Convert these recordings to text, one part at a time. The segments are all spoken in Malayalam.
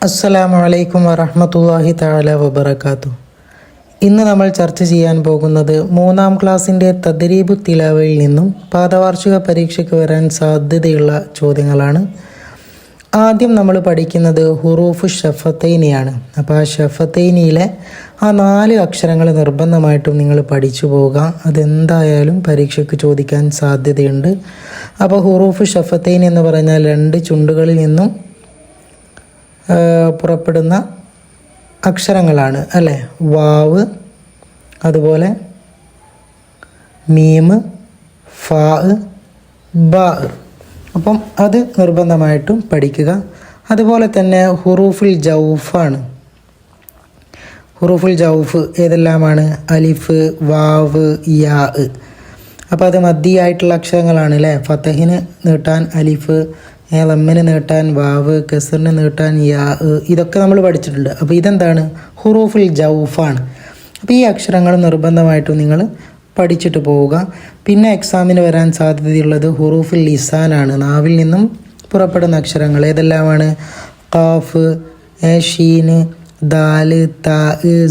അസ്സലാമു അലൈക്കും വറഹ്മത്തുള്ളാഹി തആല വബറകാതുഹു. ഇന്ന് നമ്മൾ ചർച്ച ചെയ്യാൻ പോകുന്നത് 3-ാം ക്ലാസ്സിൻ്റെ തദ്രീബു തിലാവയിൽ നിന്നും പാദവാർഷിക പരീക്ഷയ്ക്ക് വരാൻ സാധ്യതയുള്ള ചോദ്യങ്ങളാണ്. ആദ്യം നമ്മൾ പഠിക്കുന്നത് ഹുറൂഫു ഷഫത്തൈനിയാണ്. അപ്പോൾ ആ ഷഫത്തൈനിയിലെ ആ 4 അക്ഷരങ്ങൾ നിർബന്ധമായിട്ടും നിങ്ങൾ പഠിച്ചു പോവുക. അതെന്തായാലും പരീക്ഷയ്ക്ക് ചോദിക്കാൻ സാധ്യതയുണ്ട്. അപ്പോൾ ഹുറൂഫു ഷഫത്തൈനി എന്ന് പറഞ്ഞാൽ 2 ചുണ്ടുകളിൽ നിന്നും പുറപ്പെടുന്ന അക്ഷരങ്ങളാണ് അല്ലേ. വാവ്, അതുപോലെ മീം, ഫാ, ബ. അപ്പം അത് നിർബന്ധമായിട്ടും പഠിക്കുക. അതുപോലെ തന്നെ ഹുറൂഫുൽ ജൗഫാണ്. ഹുറൂഫുൽ ജൗഫ് ഏതെല്ലാമാണ്? അലിഫ്, വാവ്, യാ. അപ്പോൾ അത് മദ്ദിയായിട്ടുള്ള അക്ഷരങ്ങളാണ് അല്ലേ. ഫതഹിന് നീട്ടാൻ അലിഫ്, ലമ്മിന് നീട്ടാൻ വാവ്, കസറിന് നീട്ടാൻ യാ. ഇതൊക്കെ നമ്മൾ പഠിച്ചിട്ടുണ്ട്. അപ്പോൾ ഇതെന്താണ്? ഹുറൂഫുൽ ജൗഫാണ്. അപ്പോൾ ഈ അക്ഷരങ്ങൾ നിർബന്ധമായിട്ടും നിങ്ങൾ പഠിച്ചിട്ട് പോവുക. പിന്നെ എക്സാമിന് വരാൻ സാധ്യതയുള്ളത് ഹുറൂഫുൽ ലിസാനാണ്. നാവിൽ നിന്നും പുറപ്പെടുന്ന അക്ഷരങ്ങൾ ഏതെല്ലാമാണ്? ഖാഫ്, ഷീന്, ദാല്, താ,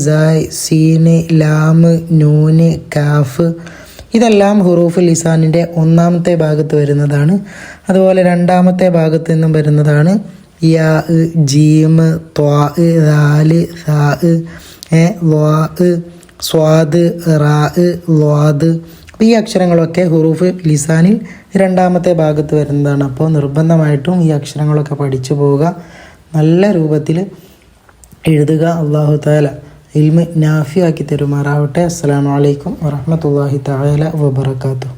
സായ്, സീന്, ലാമ്, നൂന്, കാഫ്. ഇതെല്ലാം ഹുറൂഫുൽ ലിസാനിൻ്റെ 1-ാമത്തെ ഭാഗത്ത് വരുന്നതാണ്. അതുപോലെ 2-ാമത്തെ ഭാഗത്ത് നിന്നും വരുന്നതാണ് യാ, ജീം, ത്വാ, ദാല്, സാ, ളാ, സ്വാദ്, റാ, ളാദ്. അപ്പോൾ ഈ അക്ഷരങ്ങളൊക്കെ ഹുറൂഫ് ലിസാനിൽ 2-ാമത്തെ ഭാഗത്ത് വരുന്നതാണ്. അപ്പോൾ നിർബന്ധമായിട്ടും ഈ അക്ഷരങ്ങളൊക്കെ പഠിച്ചു പോവുക. നല്ല രൂപത്തിൽ എഴുതുക. അല്ലാഹു തആല ഇൽമ് നാഫി ആക്കി തരുമാറാവട്ടെ. അസ്സലാമു അലൈക്കും വറഹ്മത്തുള്ളാഹി തആല വബറകാതുഹു.